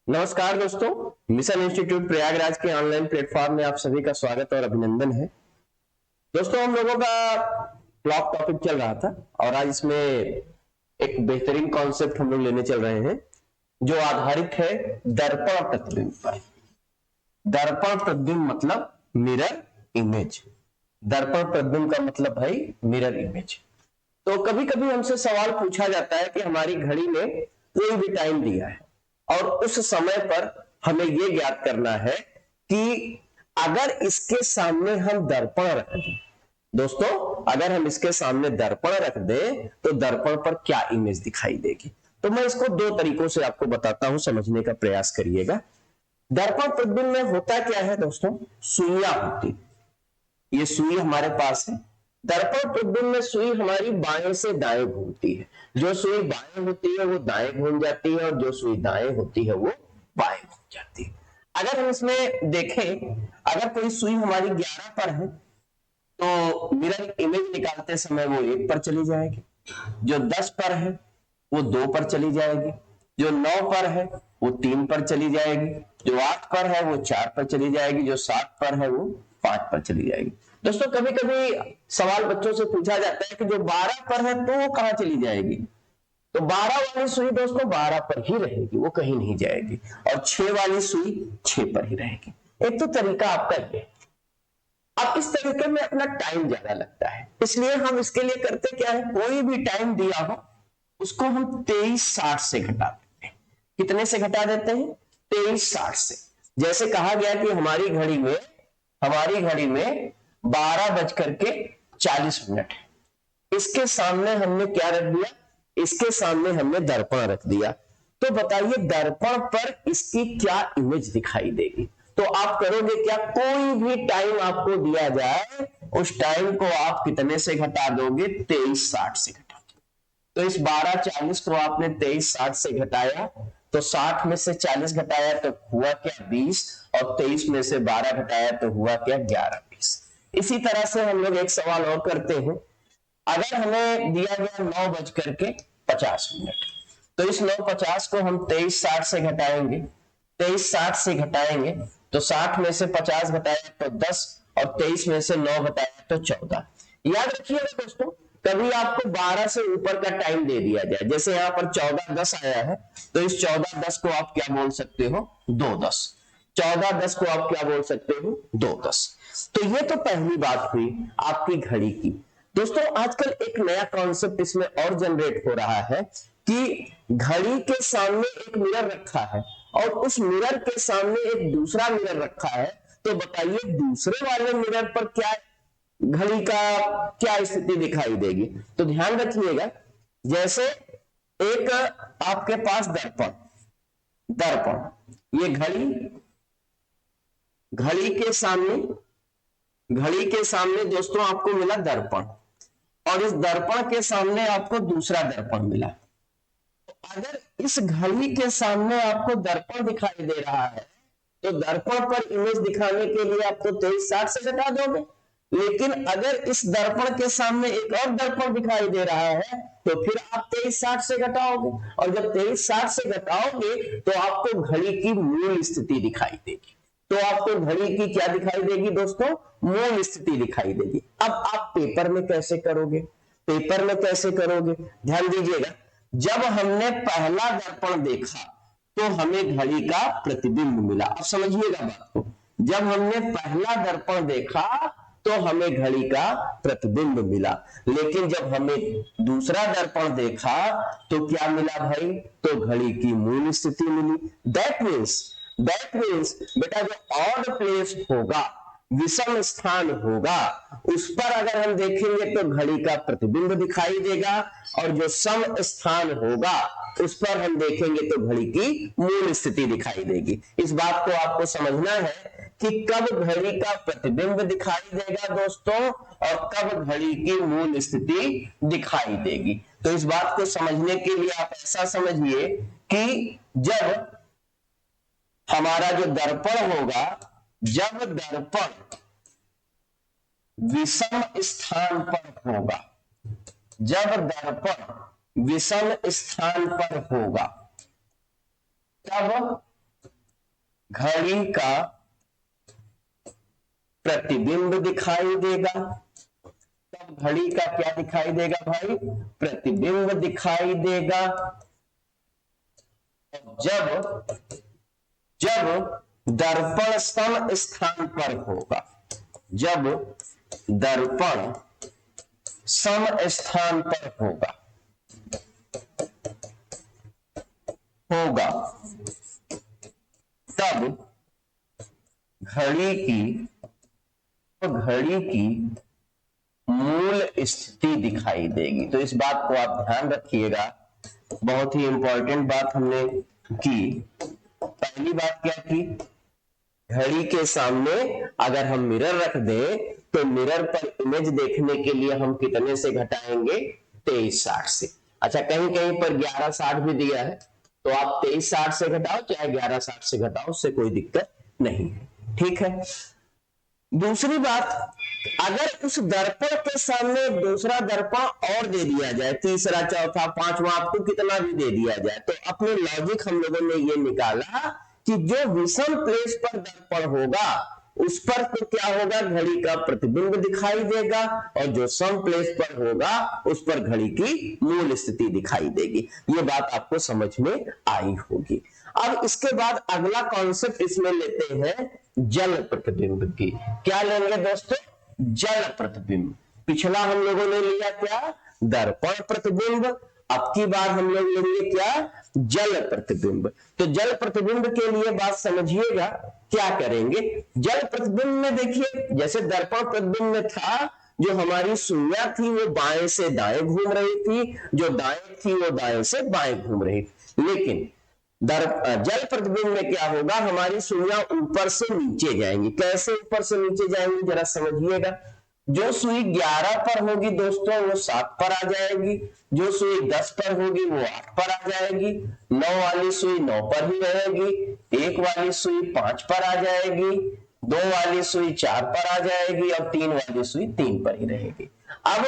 नमस्कार दोस्तों, mission institute Prayagraj के ऑनलाइन प्लेटफॉर्म में आप सभी का स्वागत और अभिनंदन है। दोस्तों, हम लोगों का क्लॉक टॉपिक चल रहा था और आज इसमें एक बेहतरीन कॉन्सेप्ट हम लोग लेने चल रहे हैं जो आधारित है दर्पण प्रतिबिंब पर। दर्पण प्रतिबिंब मतलब मिरर इमेज। दर्पण प्रतिबिंब का मतलब भाई मिरर इमेज। तो कभी कभी हमसे सवाल पूछा जाता है कि हमारी घड़ी में कोई भी टाइम दिया है और उस समय पर हमें यह ज्ञात करना है कि अगर इसके सामने हम दर्पण रख दें, दोस्तों अगर हम इसके सामने दर्पण रख दें तो दर्पण पर क्या इमेज दिखाई देगी। तो मैं इसको दो तरीकों से आपको बताता हूं, समझने का प्रयास करिएगा। दर्पण प्रतिबिंब में होता क्या है दोस्तों, सुइयां होती, ये सुई हमारे पास है। दर्पण प्रतिबिंब में सुई हमारी बाएं से दाएं घूमती है। जो सुई बाएं होती है वो दाएं घूम जाती है और जो सुई दाएं होती है वो बाएं घूम जाती है। अगर हम इसमें देखें, अगर कोई सुई हमारी 11 पर है तो मिरर इमेज निकालते समय वो 1 पर चली जाएगी। जो 10 पर है वो 2 पर चली जाएगी। जो 9 पर है वो 3 पर चली जाएगी। जो 8 पर है वो 4 पर चली जाएगी। जो 7 पर है वो 5 पर चली जाएगी। दोस्तों कभी कभी सवाल बच्चों से पूछा जाता है कि जो 12 पर है तो वो कहां चली जाएगी। तो 12 वाली सुई दोस्तों 12 पर ही रहेगी, वो कहीं नहीं जाएगी। और 6 वाली सुई 6 पर ही रहेगी। एक तो तरीका आपका ये। अब इस तरीके में अपना टाइम ज्यादा लगता है, इसलिए हम इसके लिए करते क्या है, कोई भी टाइम दिया हो उसको हम 23:60 से घटा देते हैं। कितने से घटा देते हैं, 23:60 से। जैसे कहा गया कि हमारी घड़ी में 12:40 है। इसके सामने हमने क्या रख दिया, इसके सामने हमने दर्पण रख दिया। तो बताइए दर्पण पर इसकी क्या इमेज दिखाई देगी। तो आप करोगे क्या, कोई भी टाइम आपको दिया जाए उस टाइम को आप कितने से घटा दोगे, 23:60 से घटा दोगे। तो इस 12:40 को आपने 23:60 से घटाया तो 60 में से 40 घटाया तो हुआ क्या, 20। और 23 में से 12 घटाया तो हुआ क्या, 11-20। इसी तरह से हम लोग एक सवाल और करते हैं। अगर हमें दिया गया 9:50 तो इस 9:50 को हम 23:60 से घटाएंगे। 23:60 से घटाएंगे तो 60 में से 50 घटाया तो 10 और 23 में से 9 घटाया तो 14। याद रखिएगा दोस्तों, कभी आपको 12 से ऊपर का टाइम दे दिया जाए, जैसे यहां पर 14:10 आया है तो इस 14:10 को आप क्या बोल सकते हो, 2:10। 14:10 को आप क्या बोल सकते हो, 2:10। तो ये तो पहली बात हुई आपकी घड़ी की। दोस्तों आजकल एक नया कॉन्सेप्ट इसमें और जनरेट हो रहा है कि घड़ी के सामने एक मिरर रखा है और उस मिरर के सामने एक दूसरा मिरर रखा है। तो बताइए दूसरे वाले मिरर पर क्या, घड़ी का क्या स्थिति दिखाई देगी। तो ध्यान रखिएगा, जैसे एक आपके पास दर्पण दर्पण ये घड़ी, घड़ी के सामने दोस्तों आपको मिला दर्पण और इस दर्पण के सामने आपको दूसरा दर्पण मिला। अगर इस घड़ी के सामने आपको दर्पण दिखाई दे रहा है तो दर्पण पर इमेज दिखाने के लिए आप तो 23:60 से घटा दोगे। लेकिन अगर इस दर्पण के सामने एक और दर्पण दिखाई दे रहा है तो फिर आप 23:60 से घटाओगे और जब 23:60 से घटाओगे तो आपको घड़ी की मूल स्थिति दिखाई देगी। तो आपको घड़ी की क्या दिखाई देगी दोस्तों, मूल स्थिति दिखाई देगी। अब आप पेपर में कैसे करोगे, ध्यान दीजिएगा। जब हमने पहला दर्पण देखा तो हमें घड़ी का प्रतिबिंब मिला। अब समझिएगा बात को, जब हमने पहला दर्पण देखा तो हमें घड़ी का प्रतिबिंब मिला। लेकिन जब हमें दूसरा दर्पण देखा तो क्या मिला भाई, तो घड़ी की मूल स्थिति मिली। दैट मीन्स बेटा जो ऑड प्लेस होगा, विषम स्थान होगा, उस पर अगर हम देखेंगे तो घड़ी का प्रतिबिंब दिखाई देगा और जो सम स्थान होगा उस पर हम देखेंगे तो घड़ी की मूल स्थिति दिखाई देगी। इस बात को आपको समझना है कि कब घड़ी का प्रतिबिंब दिखाई देगा दोस्तों और कब घड़ी की मूल स्थिति दिखाई देगी। तो इस बात को समझने के लिए आप ऐसा समझिए कि जब हमारा जो दर्पण होगा, जब दर्पण विषम स्थान पर होगा, जब दर्पण विषम स्थान पर होगा तब घड़ी का प्रतिबिंब दिखाई देगा। तब घड़ी का क्या दिखाई देगा भाई? प्रतिबिंब दिखाई देगा। जब जब दर्पण सम स्थान पर होगा, जब दर्पण सम स्थान पर होगा तब घड़ी की मूल स्थिति दिखाई देगी। तो इस बात को आप ध्यान रखिएगा, बहुत ही इंपॉर्टेंट बात हमने की। पहली बात क्या की? घड़ी के सामने अगर हम मिरर रख दें तो मिरर पर इमेज देखने के लिए हम कितने से घटाएंगे? 2360 से। अच्छा, कहीं कहीं पर 1160 भी दिया है, तो आप 2360 से घटाओ चाहे 1160 से घटाओ, उससे कोई दिक्कत नहीं है। ठीक है। दूसरी बात, अगर उस दर्पण के सामने दूसरा दर्पण और दे दिया जाए, तीसरा, चौथा, पांचवा, आपको कितना भी दे दिया जाए, तो अपने लॉजिक हम लोगों ने ये निकाला कि जो विषम प्लेस पर दर्पण होगा उस पर तो क्या होगा? घड़ी का प्रतिबिंब दिखाई देगा, और जो सम प्लेस पर होगा उस पर घड़ी की मूल स्थिति दिखाई देगी। ये बात आपको समझ में आई होगी। अब इसके बाद अगला कॉन्सेप्ट इसमें लेते हैं जल प्रतिबिंब की। क्या लेंगे दोस्तों? जल प्रतिबिंब। पिछला हम लोगों ने लिया क्या? दर्पण प्रतिबिंब। अब की बार हम लोग लेंगे क्या? जल प्रतिबिंब। तो जल प्रतिबिंब के लिए बात समझिएगा, क्या करेंगे? जल प्रतिबिंब में देखिए, जैसे दर्पण प्रतिबिंब में था, जो हमारी सुइयां थी वो बाएं से दाएं घूम रही थी, जो दाएं थी वो दाएं से बाएं घूम रही थी। लेकिन जल प्रतिबिंब में क्या होगा? हमारी सुइयां ऊपर से नीचे जाएंगी। कैसे ऊपर से नीचे जाएंगी जरा समझिएगा। जो सुई 11 पर होगी दोस्तों वो 7 पर आ जाएगी, जो सुई 10 पर होगी वो 8 पर आ जाएगी, 9 वाली सुई 9 पर ही रहेगी, 1 वाली सुई 5 पर आ जाएगी, 2 वाली सुई 4 पर आ जाएगी, और 3 वाली सुई 3 पर ही रहेगी। अब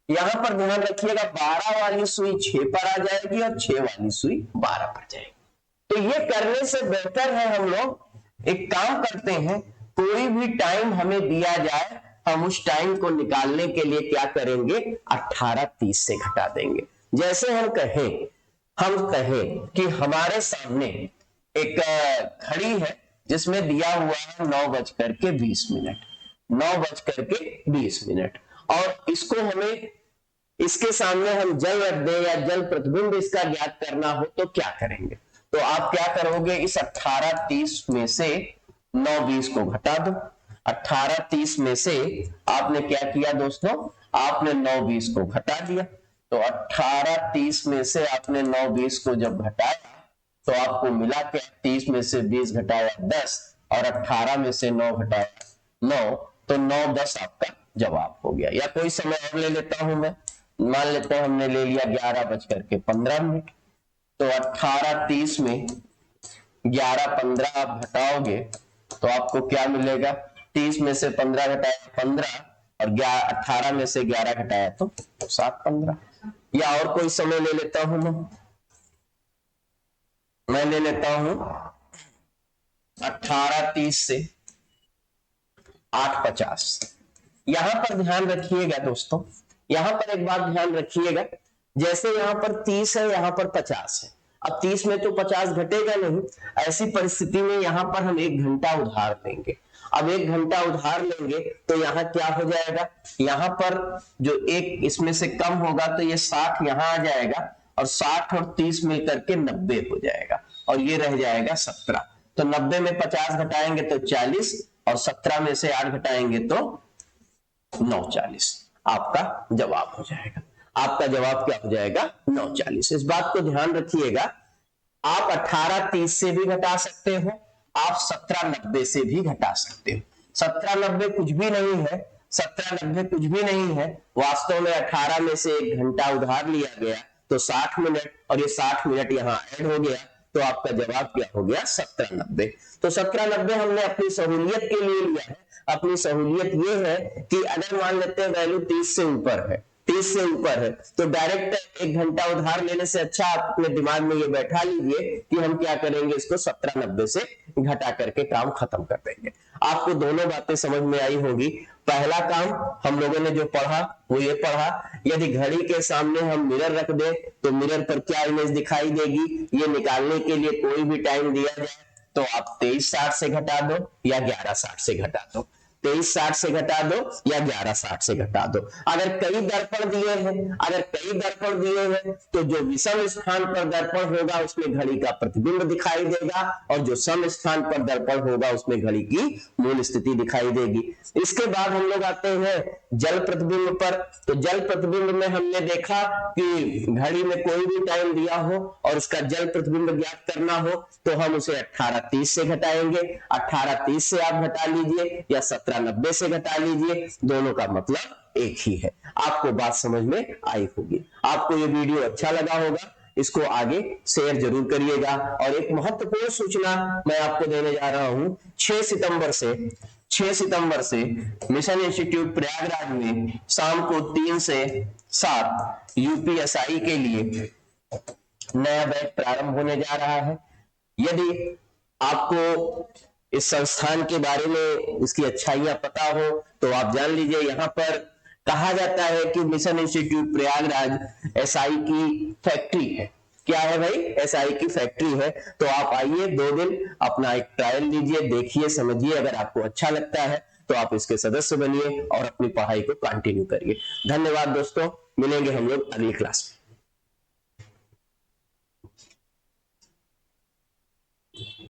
यहां पर ध्यान रखिएगा, 12 वाली सुई 6 पर आ जाएगी और 6 वाली सुई 12 पर जाएगी। तो ये करने से बेहतर है हम लोग एक काम करते हैं, कोई भी टाइम हमें दिया जाए, हम उस टाइम को निकालने के लिए क्या करेंगे? 18:30 से घटा देंगे। जैसे हम कहें कि हमारे सामने एक घड़ी है जिसमें दिया हुआ है 9:20, 9:20, और इसको हमें, इसके सामने हम जल रख दें या जल प्रतिबिंब इसका ज्ञात करना हो तो क्या करेंगे? तो आप क्या करोगे? इस 18:30 में से 9:20 को घटा दो। 18:30 में से आपने क्या किया दोस्तों? आपने 9:20 को घटा दिया। तो 18:30 में से आपने 9:20 को जब घटाया तो आपको मिला क्या? 30 में से 20 घटाया 10, और 18 में से 9 घटाया 9, तो 9-10 आपका जवाब हो गया। या कोई समय और ले लेता हूं मैं, मान लेते हैं हमने ले लिया 11:15। तो 18:30 में 11:15 आप घटाओगे तो आपको क्या मिलेगा? 30 में से 15 घटाया 15, और 18 में से 11 घटाया तो 7-15। या और कोई समय ले लेता हूं मैं ले लेता हूं 18:30 से 8:50। यहां पर ध्यान रखिएगा दोस्तों, यहां पर एक बात ध्यान रखिएगा, जैसे यहां पर 30 है, यहां पर 50 है। अब 30 में तो 50 घटेगा नहीं, ऐसी परिस्थिति में यहां पर हम 1 घंटा उधार लेंगे। अब 1 घंटा उधार लेंगे तो यहां क्या हो जाएगा? यहां पर जो एक इसमें से कम होगा तो ये 60 यहां आ जाएगा, और 60 और 30 मिलकर के 90 हो जाएगा, और ये रह जाएगा 17। तो 90 में 50 घटाएंगे तो 40, और 17 में से 8 घटाएंगे तो 9:40। आपका जवाब हो जाएगा। आपका जवाब क्या हो जाएगा? 9:40। इस बात को ध्यान रखिएगा, आप 18:30 से भी घटा सकते हो, आप 17:90 से भी घटा सकते हो। 17:90 कुछ भी नहीं है, 17:90 कुछ भी नहीं है। वास्तव में 18 में से 1 घंटा उधार लिया गया तो 60 मिनट, और ये 60 मिनट यहां ऐड हो गया, तो आपका जवाब क्या हो गया? 17:90। तो 17:90 हमने अपनी सहूलियत के लिए लिया है। अपनी सहूलियत ये है कि अगर मान लेते हैं वैल्यू 30 से ऊपर है 30 से ऊपर है, तो डायरेक्ट 1 घंटा उधार लेने से अच्छा आप अपने दिमाग में ये बैठा लीजिए कि हम क्या करेंगे, इसको 1790 से घटा करके काम खत्म कर देंगे। आपको दोनों बातें समझ में आई होगी। पहला काम हम लोगों ने जो पढ़ा वो ये पढ़ा, यदि घड़ी के सामने हम मिरर रख दे तो मिरर पर क्या इमेज दिखाई देगी, ये निकालने के लिए कोई भी टाइम दिया जाए तो आप 23:60 से घटा दो या 11:60 से घटा दो, 23:60 से घटा दो या 11:60 से घटा दो। अगर कई दर्पण दिए हैं तो जो विषम स्थान पर दर्पण होगा उसमें घड़ी का प्रतिबिंब दिखाई देगा, और जो सम स्थान पर दर्पण होगा उसमें घड़ी की मूल स्थिति दिखाई देगी। इसके बाद हम लोग आते हैं जल प्रतिबिंब पर। तो जल प्रतिबिंब में हमने देखा कि घड़ी में कोई भी टाइम दिया हो और उसका जल प्रतिबिंब ज्ञात करना हो तो हम उसे 18:30 से घटाएंगे। 18:30 से आप घटा लीजिए या 17:90 से घटा लीजिए, दोनों का मतलब एक ही है। आपको बात समझ में आई होगी। आपको ये वीडियो अच्छा लगा होगा, इसको आगे शेयर जरूर करिएगा। और एक महत्वपूर्ण सूचना मैं आपको देने जा रहा हूं, 6 सितंबर से मिशन इंस्टीट्यूट प्रयागराज में शाम को 3 से 7 यूपीएसआई के लिए नया बैच प्रारंभ होने जा रहा है। यदि आपको इस संस्थान के बारे में इसकी अच्छाइयां पता हो तो आप जान लीजिए, यहाँ पर कहा जाता है कि मिशन इंस्टीट्यूट प्रयागराज एसआई की फैक्ट्री है। क्या है भाई? एसआई की फैक्ट्री है। तो आप आइए, 2 दिन अपना एक ट्रायल लीजिए, देखिए, समझिए। अगर आपको अच्छा लगता है तो आप इसके सदस्य बनिए और अपनी पढ़ाई को कंटिन्यू करिए। धन्यवाद दोस्तों, मिलेंगे हम लोग अगली क्लास में।